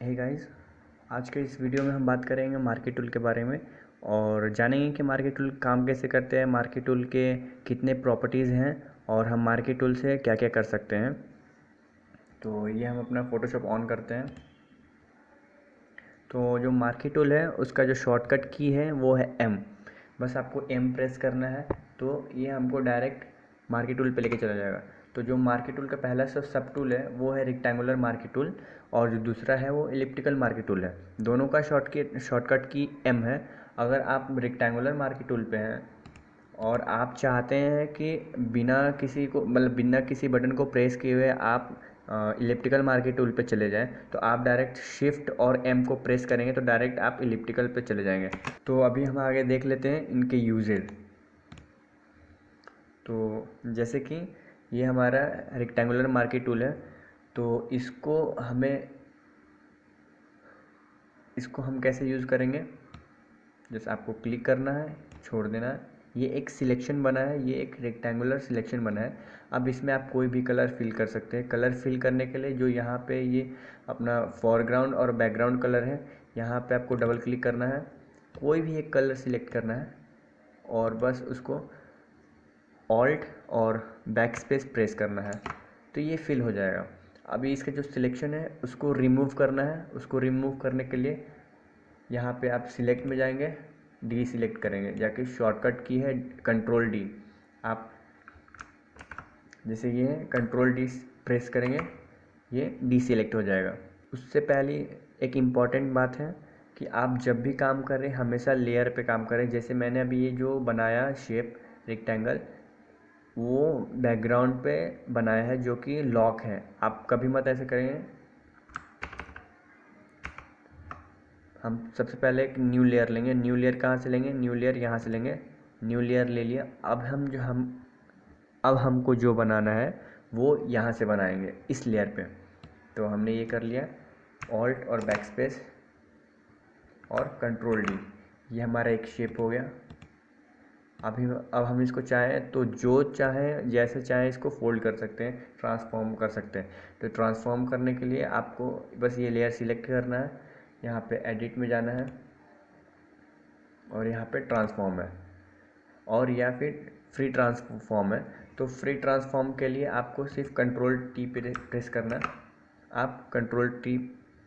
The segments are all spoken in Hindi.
हे गाइस, आज के इस वीडियो में हम बात करेंगे मार्केट टूल के बारे में और जानेंगे कि मार्केट टूल काम कैसे करते हैं, मार्केट टूल के कितने प्रॉपर्टीज़ हैं और हम मार्केट टूल से क्या क्या कर सकते हैं। तो ये हम अपना फ़ोटोशॉप ऑन करते हैं। तो जो मार्केट टूल है उसका जो शॉर्टकट की है वो है M। बस आपको M प्रेस करना है तो ये हमको डायरेक्ट मार्केट टूल पे लेके चला जाएगा। तो जो मार्केट टूल का पहला सब टूल है वो है रेक्टेंगुलर मार्केट टूल और जो दूसरा है वो एलिप्टिकल मार्केट टूल है। दोनों का शॉर्टकट की M है। अगर आप रेक्टेंगुलर मार्केट टूल पे हैं और आप चाहते हैं कि बिना किसी बटन को प्रेस किए हुए आप इलिप्टिकल मार्केट टूल पे चले जाएं, तो आप डायरेक्ट शिफ्ट और एम को प्रेस करेंगे तो डायरेक्ट आप इलिप्टिकल पे चले जाएंगे। तो अभी हम आगे देख लेते हैं इनके यूजेज। तो जैसे कि ये हमारा रेक्टेंगुलर मार्केट टूल है, तो इसको हम कैसे यूज़ करेंगे। जैसे आपको क्लिक करना है, छोड़ देना है। ये एक सिलेक्शन बना है, ये एक रेक्टेंगुलर सिलेक्शन बना है। अब इसमें आप कोई भी कलर फिल कर सकते हैं। कलर फिल करने के लिए जो यहाँ पे ये अपना फोरग्राउंड और बैकग्राउंड कलर है, यहाँ पे आपको डबल क्लिक करना है, कोई भी एक कलर सिलेक्ट करना है और बस उसको ऑल्ट और बैक स्पेस प्रेस करना है तो ये फिल हो जाएगा। अभी इसका जो सिलेक्शन है उसको रिमूव करना है। उसको रिमूव करने के लिए यहाँ पे आप सिलेक्ट में जाएंगे, डी सिलेक्ट करेंगे, जाके शॉर्टकट की है कंट्रोल डी। आप जैसे ये है कंट्रोल डी प्रेस करेंगे, ये डी सिलेक्ट हो जाएगा। उससे पहले एक इम्पॉर्टेंट बात है कि आप जब भी काम करें हमेशा लेयर पे काम करें। जैसे मैंने अभी ये जो बनाया शेप रेक्टेंगल, वो बैकग्राउंड पे बनाया है जो कि लॉक है। आप कभी मत ऐसे करेंगे। हम सबसे पहले एक न्यू लेयर लेंगे। न्यू लेयर कहाँ से लेंगे? न्यू लेयर यहाँ से लेंगे। न्यू लेयर ले लिया। अब हमको जो बनाना है वो यहाँ से बनाएंगे इस लेयर पे। तो हमने ये कर लिया, ऑल्ट और बैक स्पेस और कंट्रोल डी। ये हमारा एक शेप हो गया। अब हम इसको चाहें तो जो चाहें जैसे चाहें इसको फोल्ड कर सकते हैं, ट्रांसफॉर्म कर सकते हैं। तो ट्रांसफॉर्म करने के लिए आपको बस ये लेयर सिलेक्ट करना है, यहाँ पे एडिट में जाना है और यहाँ पे ट्रांसफॉर्म है और या फिर फ्री ट्रांसफॉर्म है। तो फ्री ट्रांसफॉर्म के लिए आपको सिर्फ कंट्रोल टी प्रेस करना है। आप कंट्रोल टी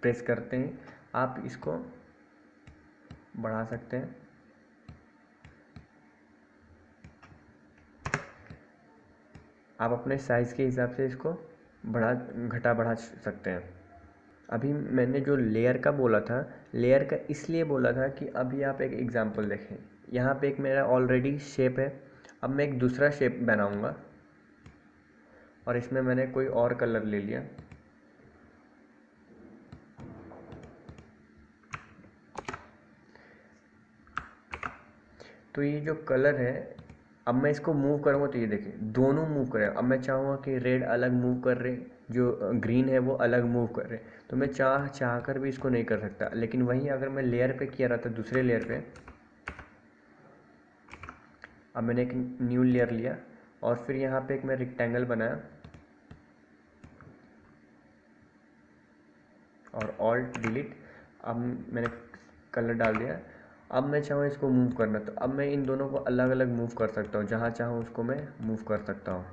प्रेस करते हैं, आप इसको बढ़ा सकते हैं। आप अपने साइज़ के हिसाब से इसको बढ़ा सकते हैं। अभी मैंने जो लेयर का बोला था, लेयर का इसलिए बोला था कि अभी आप एक एग्ज़ाम्पल देखें। यहाँ पे एक मेरा ऑलरेडी शेप है। अब मैं एक दूसरा शेप बनाऊँगा और इसमें मैंने कोई और कलर ले लिया। तो ये जो कलर है, अब मैं इसको मूव करूँगा तो ये देखिए दोनों मूव कर रहे हैं। अब मैं चाहूँगा कि रेड अलग मूव कर रहे, जो ग्रीन है वो अलग मूव कर रहे, तो मैं चाह कर भी इसको नहीं कर सकता। लेकिन वहीं अगर मैं लेयर पे किया रहता, दूसरे लेयर पे, अब मैंने एक न्यू लेयर लिया और फिर यहाँ पे एक मैं रेक्टेंगल बनाया और ऑल्ट डिलीट। अब मैंने कलर डाल दिया। अब मैं चाहूँ इसको मूव करना तो अब मैं इन दोनों को अलग अलग मूव कर सकता हूँ, जहाँ चाहूँ उसको मैं मूव कर सकता हूँ।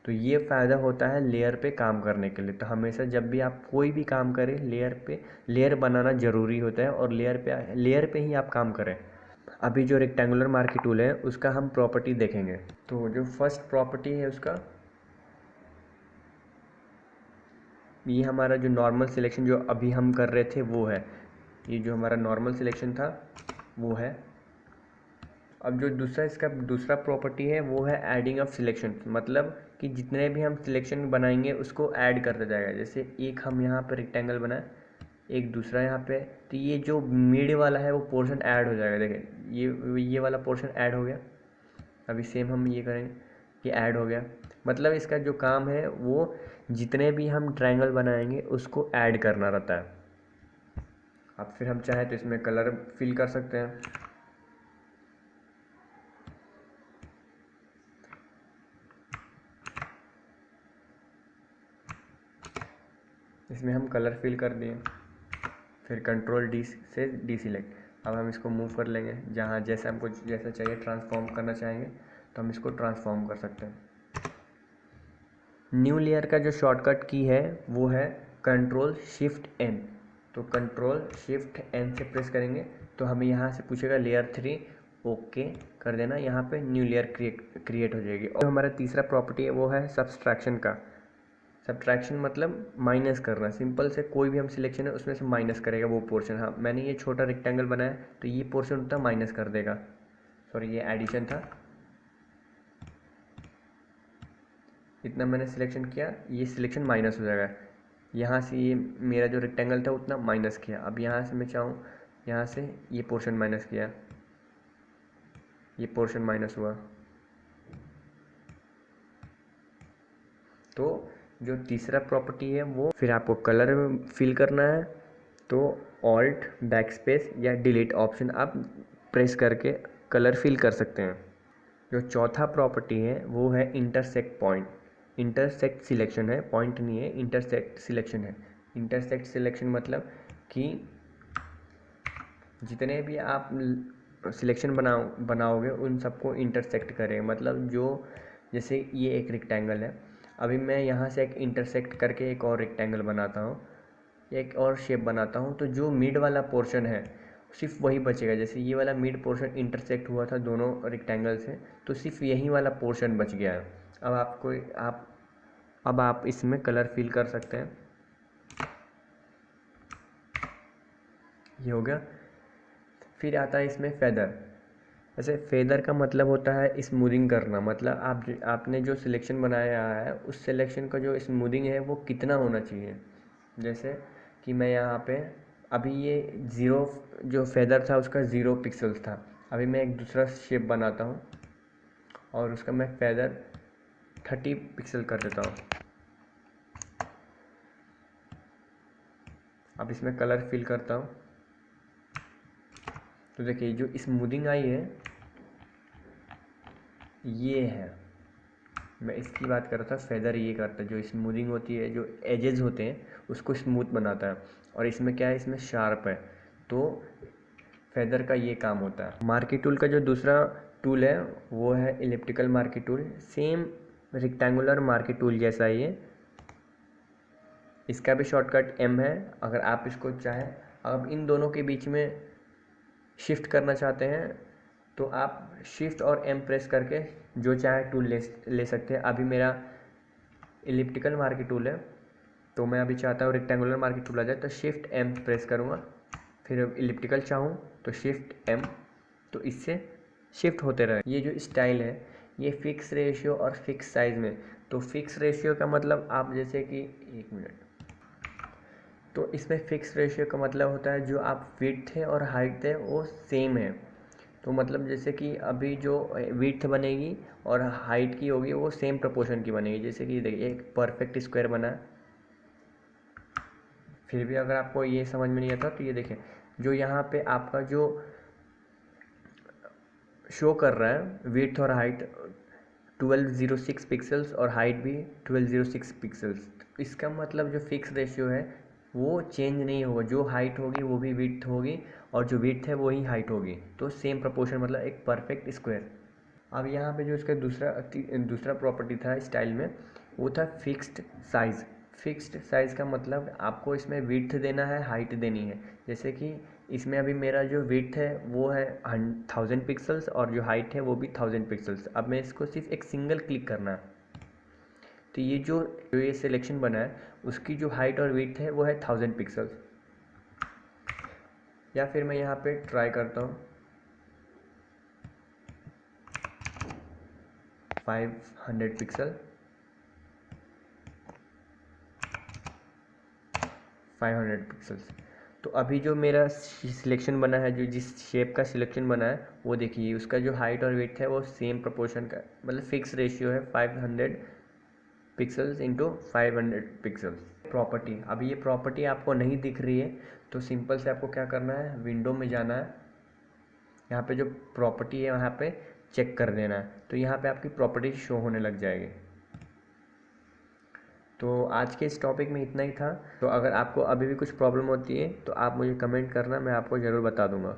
तो ये फ़ायदा होता है लेयर पे काम करने के लिए। तो हमेशा जब भी आप कोई भी काम करें लेयर बनाना ज़रूरी होता है और लेयर पे ही आप काम करें। अभी जो रेक्टेंगुलर मार्केट टूल है उसका हम प्रॉपर्टी देखेंगे। तो जो फर्स्ट प्रॉपर्टी है उसका, ये हमारा जो नॉर्मल सिलेक्शन जो अभी हम कर रहे थे वो है। ये जो हमारा नॉर्मल सिलेक्शन था वो है। अब जो इसका दूसरा प्रॉपर्टी है वो है एडिंग ऑफ सिलेक्शन। मतलब कि जितने भी हम सिलेक्शन बनाएंगे उसको ऐड करता जाएगा। जैसे एक हम यहाँ पर रेक्टेंगल बनाए, एक दूसरा यहाँ पे, तो ये जो मिड वाला है वो पोर्शन ऐड हो जाएगा। देखें ये वाला पोर्शन ऐड हो गया। अभी सेम हम ये करेंगे कि ऐड हो गया। मतलब इसका जो काम है वो जितने भी हम ट्रायंगल बनाएंगे उसको ऐड करना रहता है। अब फिर हम चाहें तो इसमें कलर फिल कर सकते हैं। इसमें हम कलर फिल कर दिए, फिर कंट्रोल डी से डी सिलेक्ट। अब हम इसको मूव कर लेंगे, जहाँ जैसे हमको जैसा चाहिए ट्रांसफॉर्म करना चाहेंगे तो हम इसको ट्रांसफॉर्म कर सकते हैं। न्यू लेयर का जो शॉर्टकट की है वो है कंट्रोल शिफ्ट एन। तो कंट्रोल शिफ्ट एन से प्रेस करेंगे तो हमें यहाँ से पूछेगा लेयर 3, ओके कर देना। यहाँ पे न्यू लेयर क्रिएट हो जाएगी। और हमारा तीसरा प्रॉपर्टी है वो है सब्सट्रैक्शन का। सब्ट्रैक्शन मतलब माइनस करना। सिंपल से कोई भी हम सिलेक्शन है उसमें से माइनस करेगा वो पोर्शन। हाँ, मैंने ये छोटा रेक्टेंगल बनाया तो ये पोर्शन उतना माइनस कर देगा। सॉरी, ये एडिशन था। इतना मैंने सिलेक्शन किया, ये सिलेक्शन माइनस हो जाएगा। यहाँ से ये मेरा जो रेक्टेंगल था उतना माइनस किया। अब यहाँ से मैं चाहूँ, यहाँ से ये पोर्शन माइनस किया, ये पोर्शन माइनस हुआ। तो जो तीसरा प्रॉपर्टी है वो, फिर आपको कलर फिल करना है तो ऑल्ट बैकस्पेस या डिलीट ऑप्शन आप प्रेस करके कलर फिल कर सकते हैं। जो चौथा प्रॉपर्टी है वो है इंटरसेक्ट पॉइंट। इंटरसेक्ट सिलेक्शन है, पॉइंट नहीं है, इंटरसेक्ट सिलेक्शन है। इंटरसेक्ट सिलेक्शन मतलब कि जितने भी आप सिलेक्शन बनाओगे उन सबको इंटरसेक्ट करें। मतलब जो, जैसे ये एक रेक्टेंगल है, अभी मैं यहाँ से एक इंटरसेक्ट करके एक और रेक्टेंगल बनाता हूँ, एक और शेप बनाता हूँ, तो जो मिड वाला पोर्शन है सिर्फ वही बचेगा। जैसे ये वाला मिड पोर्शन इंटरसेक्ट हुआ था दोनों रेक्टेंगल से, तो सिर्फ यही वाला पोर्शन बच गया है। अब आप इसमें कलर फिल कर सकते हैं। ये हो गया। फिर आता है इसमें फेदर। वैसे फेदर का मतलब होता है स्मूदिंग करना। मतलब आपने जो सिलेक्शन बनाया है उस सिलेक्शन का जो स्मूदिंग है वो कितना होना चाहिए। जैसे कि मैं यहाँ पे, अभी ये 0 जो फेदर था उसका 0 पिक्सल्स था। अभी मैं एक दूसरा शेप बनाता हूँ और उसका मैं फेदर 30 पिक्सल कर देता हूँ। अब इसमें कलर फिल करता हूँ तो देखिए जो स्मूदिंग आई है ये है। मैं इसकी बात कर रहा था, फेदर ये करता है, जो स्मूदिंग होती है, जो एजेस होते हैं उसको स्मूथ बनाता है। और इसमें क्या है, इसमें शार्प है, तो फेदर का ये काम होता है। मार्की टूल का जो दूसरा टूल है वो है elliptical marquee tool. Same rectangular marquee tool जैसा ही है। इसका भी शॉर्टकट M है। अगर आप इसको चाहें, अब इन दोनों के बीच में शिफ्ट करना चाहते हैं तो आप शिफ्ट और M प्रेस करके जो चाहे टूल ले सकते हैं। अभी मेरा इलिप्टिकल मार्की टूल है तो मैं अभी चाहता हूँ रेक्टेंगुलर मार्की टूल आ जाए, तो शिफ्ट M प्रेस करूँगा। फिर इलिप्टिकल चाहूँ तो शिफ्ट M, तो इससे शिफ्ट होते रहे। ये जो स्टाइल है ये फिक्स रेशियो और फिक्स साइज़ में। तो फिक्स रेशियो का मतलब आप जैसे कि, एक मिनट, तो इसमें फिक्स रेशियो का मतलब होता है जो आप विड्थ है और हाइट है वो सेम है। तो मतलब जैसे कि अभी जो विड्थ बनेगी और हाइट की होगी वो सेम प्रोपोर्शन की बनेगी। जैसे कि देखिए एक परफेक्ट स्क्वायर बना है। फिर भी अगर आपको ये समझ में नहीं आता तो ये देखें, जो यहाँ पे आपका जो शो कर रहा है विड्थ और हाइट 1206 पिक्सल्स और हाइट भी 1206 पिक्सल्स। इसका मतलब जो फिक्स रेशियो है वो चेंज नहीं होगा। जो हाइट होगी वो भी विड्थ होगी और जो विड्थ है वही हाइट होगी। तो सेम प्रोपोर्शन, मतलब एक परफेक्ट स्क्वायर। अब यहाँ पे जो इसका दूसरा प्रॉपर्टी था स्टाइल में वो था फिक्स्ड साइज़। फिक्स्ड साइज़ का मतलब आपको इसमें विड्थ देना है, हाइट देनी है। जैसे कि इसमें अभी मेरा जो विड्थ है वो है 1000 पिक्सल्स और जो हाइट है वो भी 1000 पिक्सल्स। अब मैं इसको सिर्फ एक सिंगल क्लिक करना है तो ये जो ये सिलेक्शन बना है उसकी जो हाइट और विड्थ है वो है 1000 पिक्सल्स। या फिर मैं यहाँ पे ट्राई करता हूँ 500 पिक्सल, 500 पिक्सल्स। तो अभी जो मेरा सिलेक्शन बना है, जो जिस शेप का सिलेक्शन बना है वो देखिए उसका जो हाइट और विड्थ है वो सेम प्रोपोर्शन का, मतलब फिक्स रेशियो है 500 पिक्सल्स इंटू 500 पिक्सल्स। प्रॉपर्टी, अभी ये प्रॉपर्टी आपको नहीं दिख रही है तो सिंपल से आपको क्या करना है, विंडो में जाना है, यहाँ पे जो प्रॉपर्टी है वहाँ पे चेक कर देना है। तो यहाँ पे आपकी प्रॉपर्टी शो होने लग जाएगी। तो आज के इस टॉपिक में इतना ही था। तो अगर आपको अभी भी कुछ प्रॉब्लम होती है तो आप मुझे कमेंट करना, मैं आपको ज़रूर बता दूँगा।